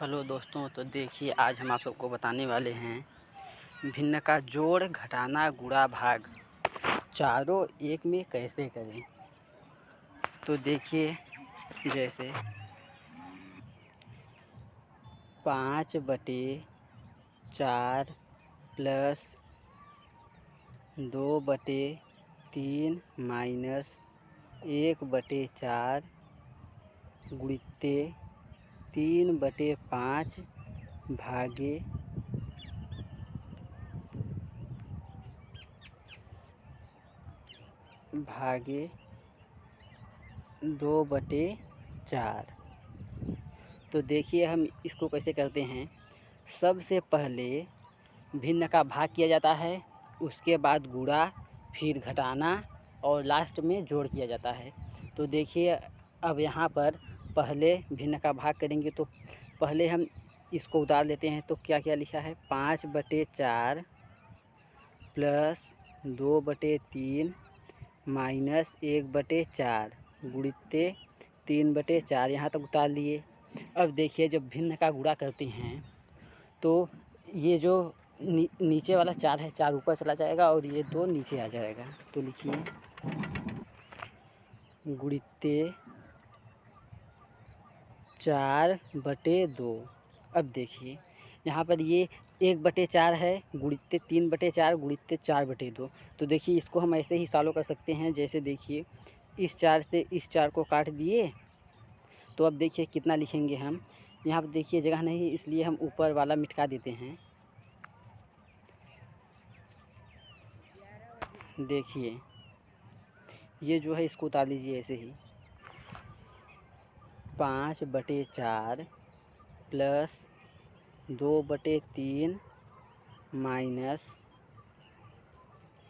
Hello दोस्तों, तो देखिए आज हम आप सबको बताने वाले हैं भिन्न का जोड़, घटाना, गुणा, भाग चारों एक में कैसे करें। तो देखिए जैसे 5/4 प्लस 2/3 माइनस 1/4 गुणित्ते 3/5 भागे 2/4। तो देखिए हम इसको कैसे करते हैं। सबसे पहले भिन्न का भाग किया जाता है, उसके बाद गुणा, फिर घटाना और लास्ट में जोड़ किया जाता है। तो देखिए अब यहाँ पर पहले भिन्न का भाग करेंगे तो पहले हम इसको उतार लेते हैं। तो क्या क्या लिखा है, 5/4 प्लस 2/3 माइनस 1/4 गुणित्ते 3/4, यहाँ तक उतार लिए। अब देखिए जब भिन्न का गुणा करते हैं तो ये जो नीचे वाला 4 है, 4 ऊपर चला जाएगा और ये 2 नीचे आ जाएगा। तो लिखिए गुणित्ते 4/2। अब देखिए यहाँ पर ये 1/4 है, गुणित्ते 3/4 गुणित्ते 4/2। तो देखिए इसको हम ऐसे ही सॉल्व कर सकते हैं। जैसे देखिए इस 4 से इस 4 को काट दिए, तो अब देखिए कितना लिखेंगे हम। यहाँ पर देखिए जगह नहीं है, इसलिए हम ऊपर वाला मिटा देते हैं। देखिए ये जो है इसको उतार लीजिए ऐसे ही। 5/4 प्लस 2/3 माइनस,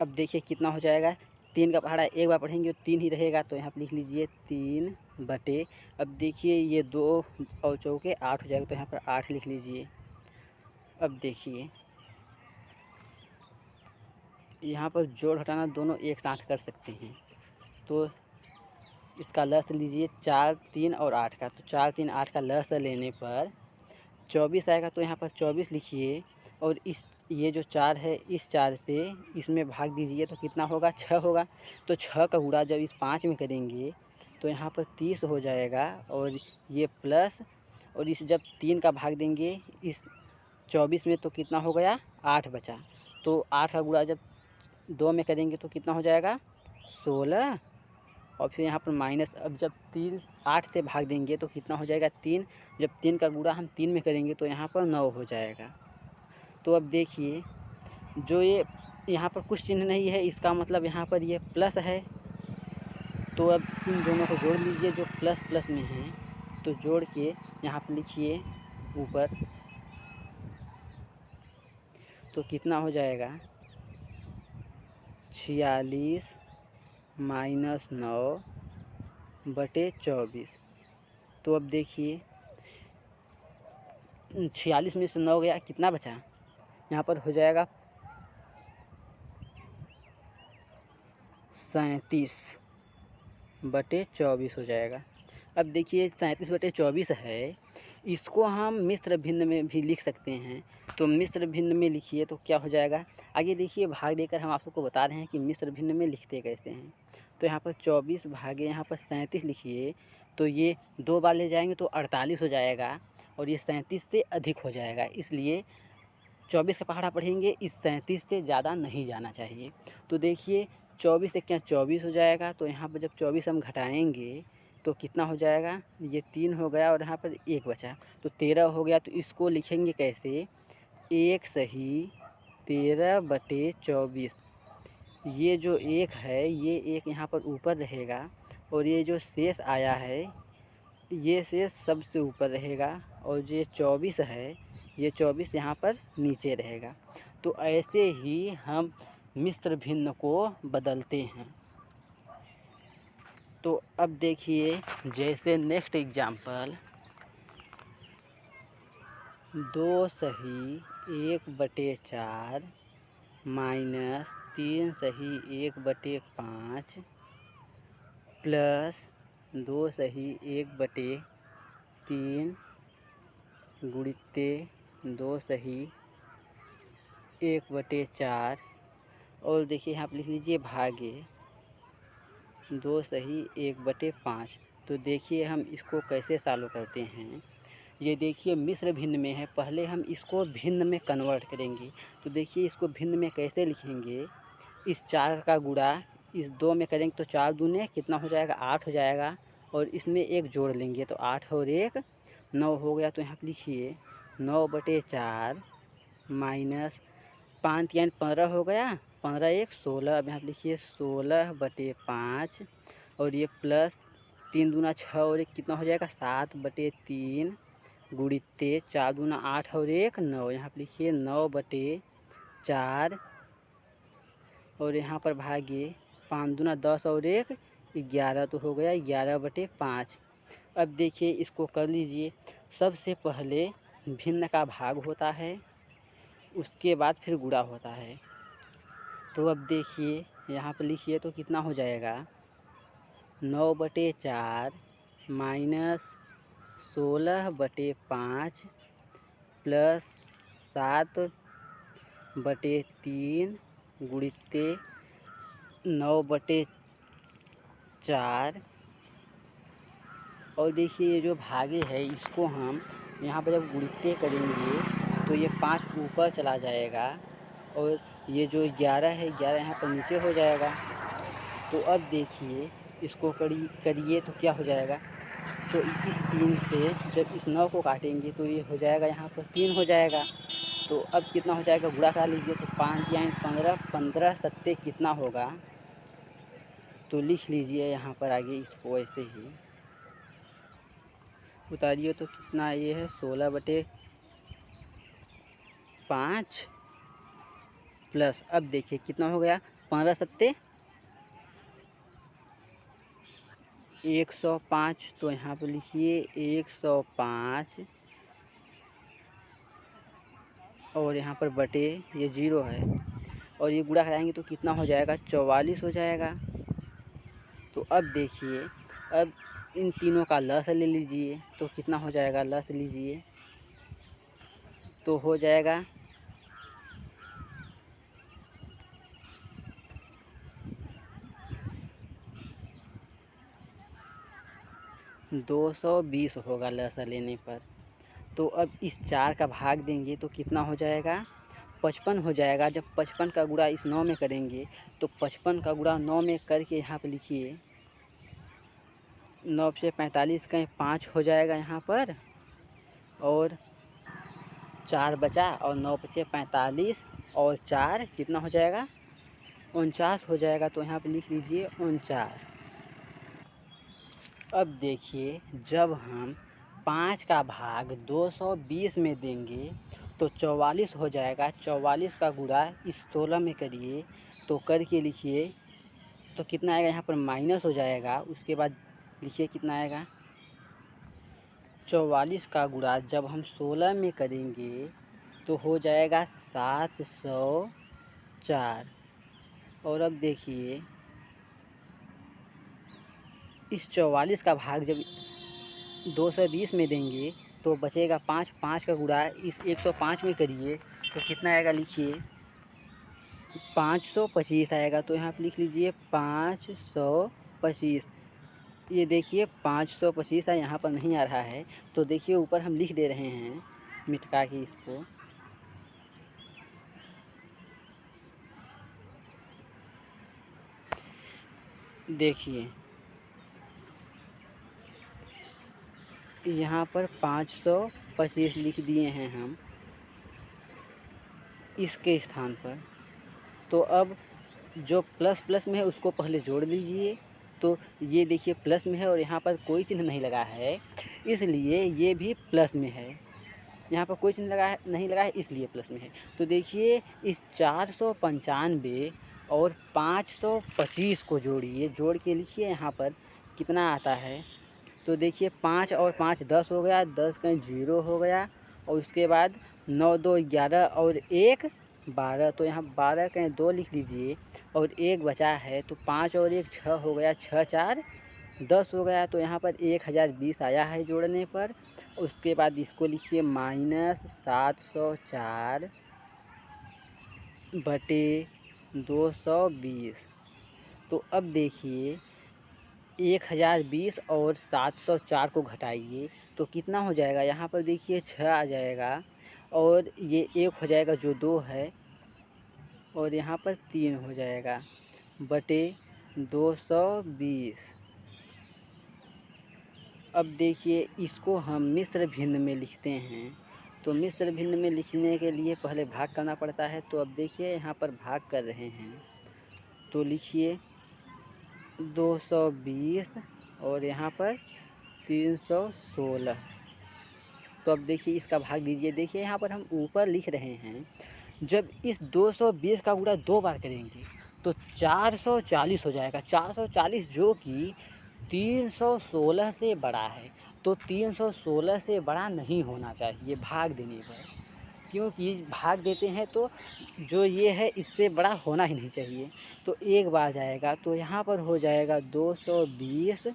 अब देखिए कितना हो जाएगा। 3 का पहाड़ा एक बार पढ़ेंगे तो 3 ही रहेगा, तो यहाँ पर लिख लीजिए 3 अब देखिए ये 2 और चौके 8 हो जाएगा, तो यहाँ पर 8 लिख लीजिए। अब देखिए यहाँ पर जोड़ घटाना दोनों एक साथ कर सकते हैं। तो इसका लस लीजिए 4, 3 और 8 का। तो 4, 3, 8 का लस लेने पर 24 आएगा, तो यहाँ पर 24 लिखिए। और इस ये जो 4 है, इस 4 से इसमें भाग दीजिए तो कितना होगा, 6 होगा। तो 6 का गुणा जब इस 5 में करेंगे तो यहाँ पर 30 हो जाएगा। और ये प्लस, और इस जब 3 का भाग देंगे इस 24 में तो कितना हो गया, 8 बचा। तो 8 का गुणा जब 2 में करेंगे तो कितना हो जाएगा, 16। और फिर यहाँ पर माइनस, अब जब 3 8 से भाग देंगे तो कितना हो जाएगा, 3। जब 3 का गुणा हम 3 में करेंगे तो यहाँ पर 9 हो जाएगा। तो अब देखिए जो ये यहाँ पर कुछ चिन्ह नहीं है, इसका मतलब यहाँ पर ये प्लस है। तो अब इन दोनों को जोड़ लीजिए जो प्लस प्लस में है। तो जोड़ के यहाँ पर लिखिए ऊपर, तो कितना हो जाएगा, 46 माइनस 9/24। तो अब देखिए 46 में से 9 गया, कितना बचा, यहाँ पर हो जाएगा 37/24 हो जाएगा। अब देखिए 37/24 है, इसको हम मिश्र भिन्न में भी लिख सकते हैं। तो मिश्र भिन्न में लिखिए तो क्या हो जाएगा। आगे देखिए भाग देकर हम आप सबको बता रहे हैं कि मिश्र भिन्न में लिखते कैसे हैं। तो यहाँ पर 24 भागे यहाँ पर 37 लिखिए, तो ये 2 बार ले जाएंगे तो 48 हो जाएगा। और ये 37 से अधिक हो जाएगा, इसलिए 24 का पहाड़ा पढ़ेंगे, इस 37 से ज़्यादा नहीं जाना चाहिए। तो देखिए 24 से क्या 24 हो जाएगा। तो यहाँ पर जब 24 हम घटाएंगे तो कितना हो जाएगा, ये 3 हो गया और यहाँ पर 1 बचा, तो 13 हो गया। तो इसको लिखेंगे कैसे, 1 सही 13/24। ये जो 1 है, ये 1 यहाँ पर ऊपर रहेगा और ये जो शेष आया है ये शेष सबसे ऊपर रहेगा। और ये 24 है, ये 24 यहाँ पर नीचे रहेगा। तो ऐसे ही हम मिश्र भिन्न को बदलते हैं। तो अब देखिए जैसे नेक्स्ट एग्जाम्पल, 2 सही 1/4 माइनस 3 सही 1/5 प्लस 2 सही 1/3 गुणित्ते 2 सही 1/4 और देखिए यहाँ पर लिख लीजिए भागे 2 सही 1/5। तो देखिए हम इसको कैसे सॉल्व करते हैं। ये देखिए मिश्र भिन्न में है, पहले हम इसको भिन्न में कन्वर्ट करेंगे। तो देखिए इसको भिन्न में कैसे लिखेंगे, इस 4 का गुणा इस 2 में करेंगे तो 4 दूने कितना हो जाएगा 8 हो जाएगा और इसमें 1 जोड़ लेंगे तो 8 और 1 9 हो गया। तो यहाँ पर लिखिए 9/4 माइनस 5 यानी 15 हो गया, 15 1 16। अब यहाँ पर लिखिए 16/5 और ये प्लस 3 दूना 6 और 1 कितना हो जाएगा 7/3 गुणित्ते 4 दूना 8 और 1 9। यहाँ पर लिखिए 9/4 और यहाँ पर भागे 5 दूना 10 और 1 11। तो हो गया 11/5। अब देखिए इसको कर लीजिए। सबसे पहले भिन्न का भाग होता है, उसके बाद फिर गुणा होता है। तो अब देखिए यहाँ पर लिखिए तो कितना हो जाएगा 9/4 माइनस 16/5 प्लस 7/3 गुणित्ते 9/4। और देखिए ये जो भागे है इसको हम यहाँ पर जब गुणित्ते करेंगे तो ये 5 ऊपर चला जाएगा और ये जो 11 है 11 यहाँ पर नीचे हो जाएगा। तो अब देखिए इसको करिए तो क्या हो जाएगा, तो इस 3 से जब इस 9 को काटेंगे तो ये हो जाएगा यहाँ पर 3 हो जाएगा। तो अब कितना हो जाएगा गुणा करा लीजिए तो 5 यानी 15 15 सत्ते कितना होगा, तो लिख लीजिए यहाँ पर आगे इसको ऐसे ही उतारिए तो कितना ये है 16/5 प्लस अब देखिए कितना हो गया 15 सत्ते 105। तो यहाँ पर लिखिए 105 और यहाँ पर बटे ये 0 है और ये गुणा कराएंगे तो कितना हो जाएगा 44 हो जाएगा। तो अब देखिए अब इन तीनों का लस ले लीजिए तो कितना हो जाएगा, लस लीजिए तो हो जाएगा 220 होगा लस लेने पर। तो अब इस 4 का भाग देंगे तो कितना हो जाएगा 55 हो जाएगा। जब 55 का गुणा इस 9 में करेंगे तो 55 का गुणा 9 में करके यहाँ पर लिखिए 9 से 45 कहीं 5 हो जाएगा यहाँ पर और 4 बचा और 9 बचे 45 और 4 कितना हो जाएगा 49 हो जाएगा। तो यहाँ पर लिख लीजिए 49। अब देखिए जब हम 5 का भाग 220 में देंगे तो 44 हो जाएगा। 44 का गुणा इस 16 में करिए तो करके लिखिए तो कितना आएगा यहाँ पर माइनस हो जाएगा। उसके बाद लिखिए कितना आएगा 44 का गुणा जब हम 16 में करेंगे तो हो जाएगा 704। और अब देखिए इस 44 का भाग जब 220 में देंगे तो बचेगा 5। 5 का गुणा इस 105 में करिए तो कितना आएगा, लिखिए 525 आएगा। तो यहाँ पर लिख लीजिए 525। ये देखिए 525 है, यहाँ पर नहीं आ रहा है तो देखिए ऊपर हम लिख दे रहे हैं मिटका के इसको। देखिए यहाँ पर 525 लिख दिए हैं हम इसके स्थान पर। तो अब जो प्लस प्लस में है उसको पहले जोड़ लीजिए। तो ये देखिए प्लस में है और यहाँ पर कोई चिन्ह नहीं लगा है इसलिए ये भी प्लस में है। यहाँ पर कोई चिन्ह नहीं लगा है इसलिए प्लस में है। तो देखिए इस 495 और 525 को जोड़िए, जोड़ के लिखिए यहाँ पर कितना आता है। तो देखिए 5 और 5 10 हो गया, 10 कहीं 0 हो गया और उसके बाद 9 2 11 और 1 12। तो यहाँ 12 कहीं 2 लिख लीजिए और 1 बचा है तो 5 और 1 6 हो गया, 6 4 10 हो गया। तो यहाँ पर 1020 आया है जोड़ने पर। उसके बाद इसको लिखिए -704 बटे 220। तो अब देखिए 1020 और 704 को घटाइए तो कितना हो जाएगा। यहाँ पर देखिए 6 आ जाएगा और ये 1 हो जाएगा जो 2 है, और यहाँ पर 3 हो जाएगा बटे 220। अब देखिए इसको हम मिश्र भिन्न में लिखते हैं। तो मिश्र भिन्न में लिखने के लिए पहले भाग करना पड़ता है। तो अब देखिए यहाँ पर भाग कर रहे हैं, तो लिखिए 220 और यहाँ पर 316। तो अब देखिए इसका भाग दीजिए। देखिए यहाँ पर हम ऊपर लिख रहे हैं, जब इस 220 का गुणा 2 बार करेंगे तो 440 हो जाएगा। 440 जो कि 316 से बड़ा है। तो 316 से बड़ा नहीं होना चाहिए भाग देने पर, क्योंकि भाग देते हैं तो जो ये है इससे बड़ा होना ही नहीं चाहिए। तो एक बार जाएगा तो यहाँ पर हो जाएगा 220।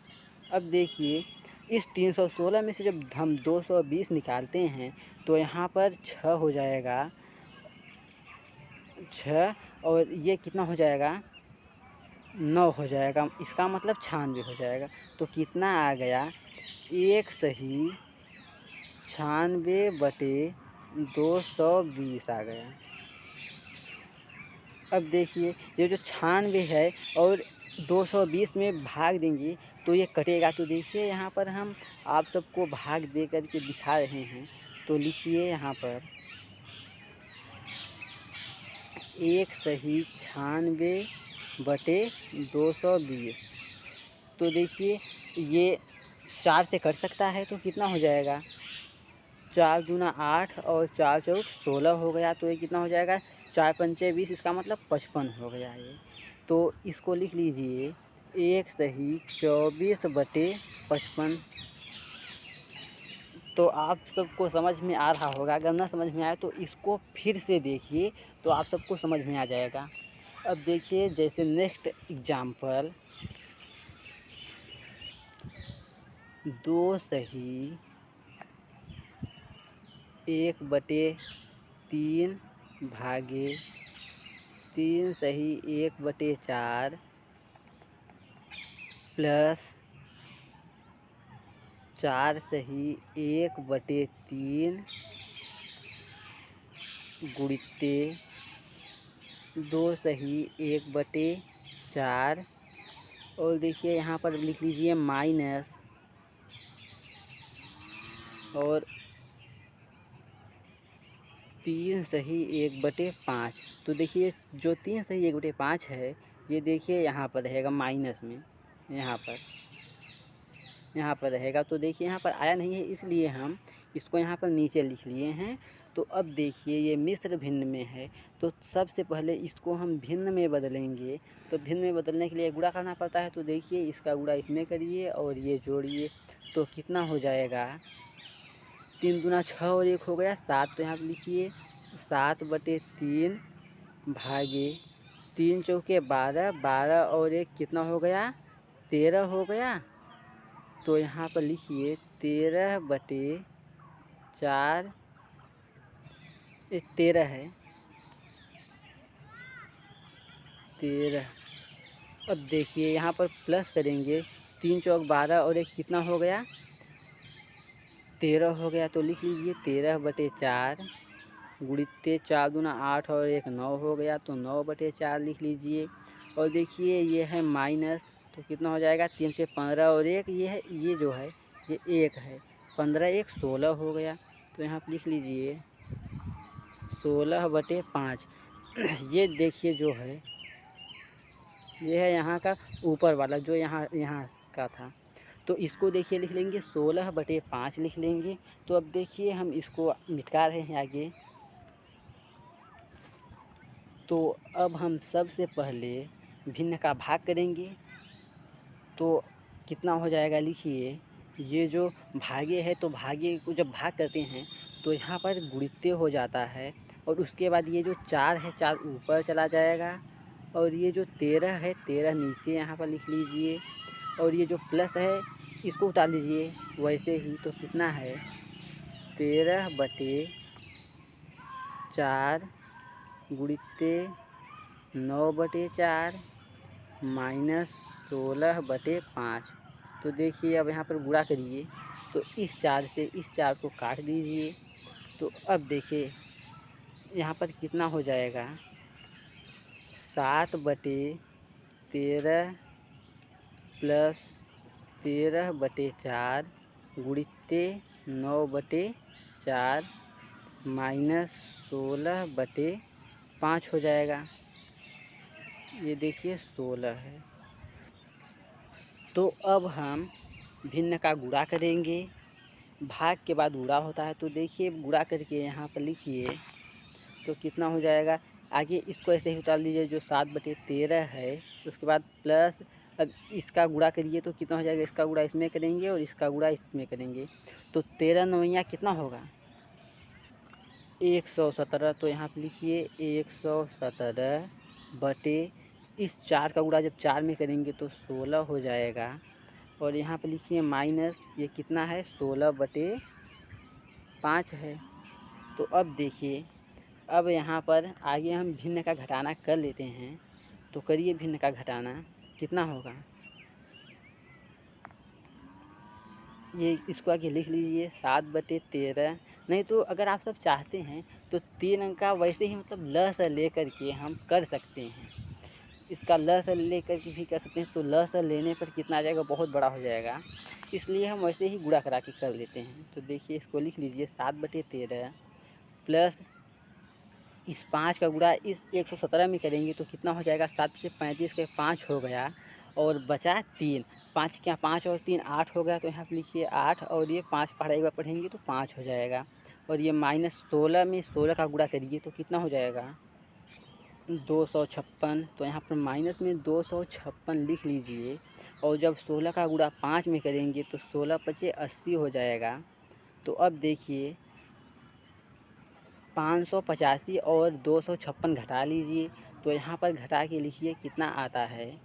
अब देखिए इस 316 में से जब हम 220 निकालते हैं तो यहाँ पर 6 हो जाएगा, 6 और ये कितना हो जाएगा, 9 हो जाएगा। इसका मतलब 96 हो जाएगा। तो कितना आ गया, 1 सही 96 बटे 220 आ गया। अब देखिए ये जो 96 है और 220 में भाग देंगे तो ये कटेगा। तो देखिए यहाँ पर हम आप सबको भाग दे कर के दिखा रहे हैं। तो लिखिए यहाँ पर 1 सही 96 बटे 220। तो देखिए ये 4 से कट सकता है तो कितना हो जाएगा, 4 दूना 8 और 4 चौक 16 हो गया। तो ये कितना हो जाएगा, 4 पंचे 20, इसका मतलब 55 हो गया ये। तो इसको लिख लीजिए 1 सही 24 बटे 55। तो आप सबको समझ में आ रहा होगा। अगर ना समझ में आए तो इसको फिर से देखिए तो आप सबको समझ में आ जाएगा। अब देखिए जैसे नेक्स्ट एग्जाम्पल, 2 सही 1 बटे 3 भागे 3 सही 1 बटे 4 प्लस 4 सही 1 बटे 3 गुणित्ते 2 सही 1 बटे 4। और देखिए यहाँ पर लिख लीजिए माइनस और 3 सही 1 बटे 5। तो देखिए जो 3 सही 1 बटे 5 है ये देखिए यहाँ पर रहेगा माइनस में, यहाँ पर रहेगा। तो देखिए यहाँ पर आया नहीं है इसलिए हम इसको यहाँ पर नीचे लिख लिए हैं। तो अब देखिए ये मिश्र भिन्न में है तो सबसे पहले इसको हम भिन्न में बदलेंगे। तो भिन्न में बदलने के लिए गुणा करना पड़ता है। तो देखिए इसका गुणा इसमें करिए और ये जोड़िए तो कितना हो जाएगा, 3 दूना 6 और 1 हो गया 7। तो यहाँ पर लिखिए 7 बटे 3 भागे 3 चौके 12, 12 और 1 कितना हो गया, 13 हो गया। तो यहाँ पर लिखिए 13 बटे 4, 13 है 13। अब देखिए यहाँ पर प्लस करेंगे, 3 चौक 12 और 1 कितना हो गया, 13 हो गया। तो लिख लीजिए 13 बटे 4 गुणित्ते 4 दूना 8 और 1 9 हो गया। तो 9 बटे 4 लिख लीजिए। और देखिए ये है माइनस, तो कितना हो जाएगा, 3 से 15 और 1 ये है, ये जो है ये 1 है, 15 1 16 हो गया। तो यहाँ पर लिख लीजिए 16 बटे 5। ये देखिए जो है ये है यहाँ का ऊपर वाला जो यहाँ का था। तो इसको देखिए लिख लेंगे 16 बटे 5 लिख लेंगे। तो अब देखिए हम इसको मिटा रहे हैं आगे। तो अब हम सबसे पहले भिन्न का भाग करेंगे। तो कितना हो जाएगा, लिखिए ये जो भागे है तो भागे को जब भाग करते हैं तो यहाँ पर गुणित्ते हो जाता है और उसके बाद ये जो 4 है 4 ऊपर चला जाएगा और ये जो 13 है 13 नीचे यहाँ पर लिख लीजिए और ये जो प्लस है इसको उतार लीजिए वैसे ही। तो कितना है 13/4 गुणित 9/4 माइनस 16/5। तो देखिए अब यहाँ पर गुणा करिए तो इस 4 से इस 4 को काट दीजिए। तो अब देखिए यहाँ पर कितना हो जाएगा, 7/13 प्लस 13/4 गुणित 9/4 माइनस 16/5 हो जाएगा। ये देखिए 16 है। तो अब हम भिन्न का गुणा करेंगे। भाग के बाद गुणा होता है, तो देखिए गुणा करके यहाँ पर लिखिए तो कितना हो जाएगा। आगे इसको ऐसे ही उतार लीजिए जो 7/13 है, उसके बाद प्लस अब इसका गुणा करिए तो कितना हो जाएगा, इसका गुणा इसमें करेंगे और इसका गुणा इसमें करेंगे तो 13 9 कितना होगा, 117। तो यहाँ पर लिखिए 117 बटे इस 4 का गुणा जब 4 में करेंगे तो 16 हो जाएगा। और यहाँ पर लिखिए माइनस ये कितना है, 16/5 है। तो अब देखिए अब यहाँ पर आगे हम भिन्न का घटाना कर लेते हैं। तो करिए भिन्न का घटाना, कितना होगा, ये इसको आगे लिख लीजिए 7/13। नहीं तो अगर आप सब चाहते हैं तो 3 अंक का वैसे ही मतलब लस ले कर के हम कर सकते हैं, इसका लस ले कर के भी कर सकते हैं। तो लस लेने पर कितना आ जाएगा, बहुत बड़ा हो जाएगा, इसलिए हम वैसे ही गुणा करा के कर लेते हैं। तो देखिए इसको लिख लीजिए 7/13 प्लस इस 5 का गुणा इस 117 में करेंगे तो कितना हो जाएगा, 7 से 35 के 5 हो गया और बचा 3। 5 क्या 5 और 3 8 हो गया। तो यहाँ पर लिखिए 8 और ये 5 पढ़ा एक बार पढ़ेंगे तो 5 हो जाएगा। और ये माइनस 16 में 16 का गुणा करिए तो कितना हो जाएगा, 256। तो यहाँ पर माइनस में 256 लिख लीजिए। और जब 16 का गुणा 5 में करेंगे तो 16 × 5 = 80 हो जाएगा। तो अब देखिए 585 और 256 घटा लीजिए। तो यहाँ पर घटा के लिखिए कितना आता है,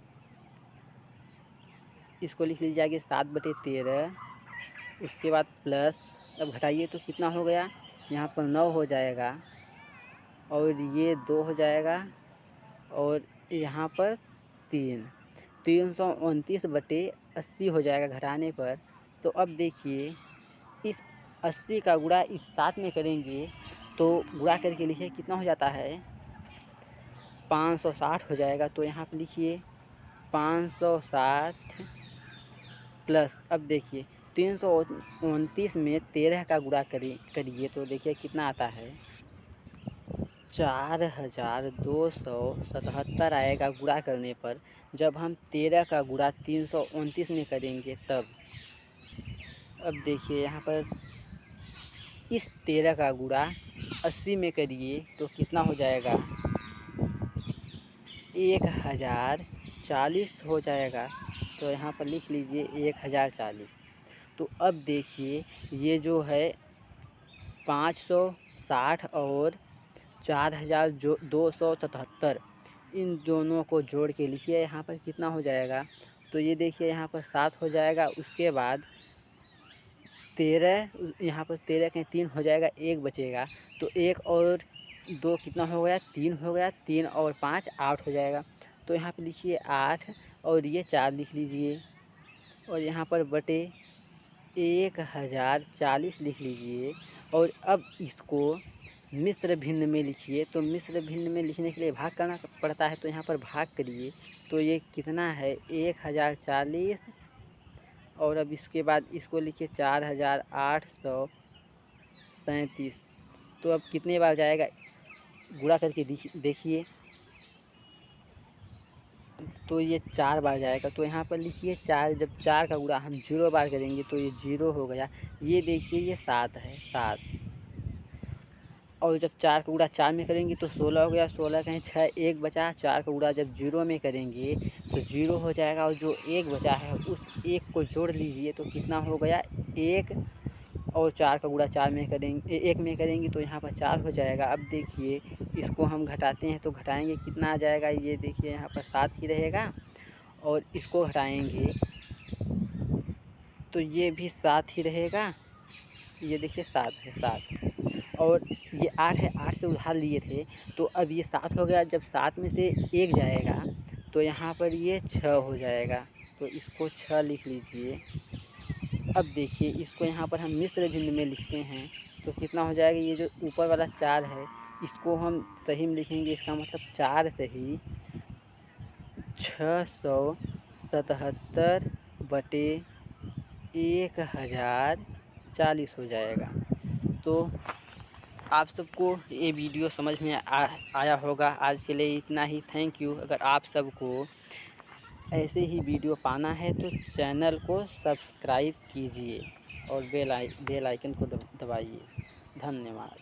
इसको लिख लीजिए आगे 7/13, उसके बाद प्लस अब घटाइए तो कितना हो गया, यहाँ पर 9 हो जाएगा और ये 2 हो जाएगा और यहाँ पर 3, 329/80 हो जाएगा घटाने पर। तो अब देखिए इस 80 का गुणा इस 7 में करेंगे तो गुणा करके लिखिए कितना हो जाता है, 560 हो जाएगा। तो यहाँ पर लिखिए 560 प्लस अब देखिए 329 में 13 का गुणा करिए तो देखिए कितना आता है, 4277 आएगा गुणा करने पर। जब हम 13 का गुणा 329 में करेंगे तब। अब देखिए यहाँ पर इस 13 का गुणा 80 में करिए तो कितना हो जाएगा, 1040 हो जाएगा। तो यहाँ पर लिख लीजिए 1040। तो अब देखिए ये जो है 560 और 4277 इन दोनों को जोड़ के लिखिए यहाँ पर कितना हो जाएगा। तो ये देखिए यहाँ पर 7 हो जाएगा, उसके बाद 13, यहाँ पर 13 के 3 हो जाएगा, 1 बचेगा। तो 1 और 2 कितना हो गया, 3 हो गया, 3 और 5 8 हो जाएगा। तो यहाँ पर लिखिए 8 और ये 4 लिख लीजिए और यहाँ पर बटे 1040 लिख लीजिए। और अब इसको मिश्र भिन्न में लिखिए। तो मिश्र भिन्न में लिखने के लिए भाग करना पड़ता है, तो यहाँ पर भाग करिए तो ये कितना है, 1040 और अब इसके बाद इसको लिखिए 4837। तो अब कितने बार जाएगा गुणा करके देखिए, तो ये 4 बार जाएगा। तो यहाँ पर लिखिए 4, जब 4 का गुणा हम 0 बार करेंगे तो ये 0 हो गया। ये देखिए ये 7 है, 7 और जब 4 का गुणा 4 में करेंगे तो 16 हो गया, 16 कहीं 6 1 बचा। 4 का गुणा जब 0 में करेंगे तो 0 हो जाएगा और जो 1 बचा है उस 1 को जोड़ लीजिए तो कितना हो गया 1। और 4 का गुणा 4 में करेंगे 1 में करेंगे तो यहाँ पर 4 हो जाएगा। अब देखिए इसको हम घटाते हैं तो घटाएंगे कितना आ जाएगा, ये देखिए यहाँ पर 7 ही रहेगा और इसको घटाएंगे तो ये भी 7 ही रहेगा ये देखिए 7 है 7, और ये 8 है, 8 से उधार लिए थे तो अब ये 7 हो गया। जब 7 में से 1 जाएगा तो यहाँ पर ये 6 हो जाएगा, तो इसको 6 लिख लीजिए। अब देखिए इसको यहाँ पर हम मिश्र भिन्न में लिखते हैं तो कितना हो जाएगा, ये जो ऊपर वाला 4 है इसको हम सही में लिखेंगे, इसका मतलब 4 सही 677/1040 हो जाएगा। तो आप सबको ये वीडियो समझ में आया होगा। आज के लिए इतना ही। Thank you. अगर आप सबको ऐसे ही वीडियो पाना है तो चैनल को सब्सक्राइब कीजिए और बेल आइकन को दबाइए। धन्यवाद।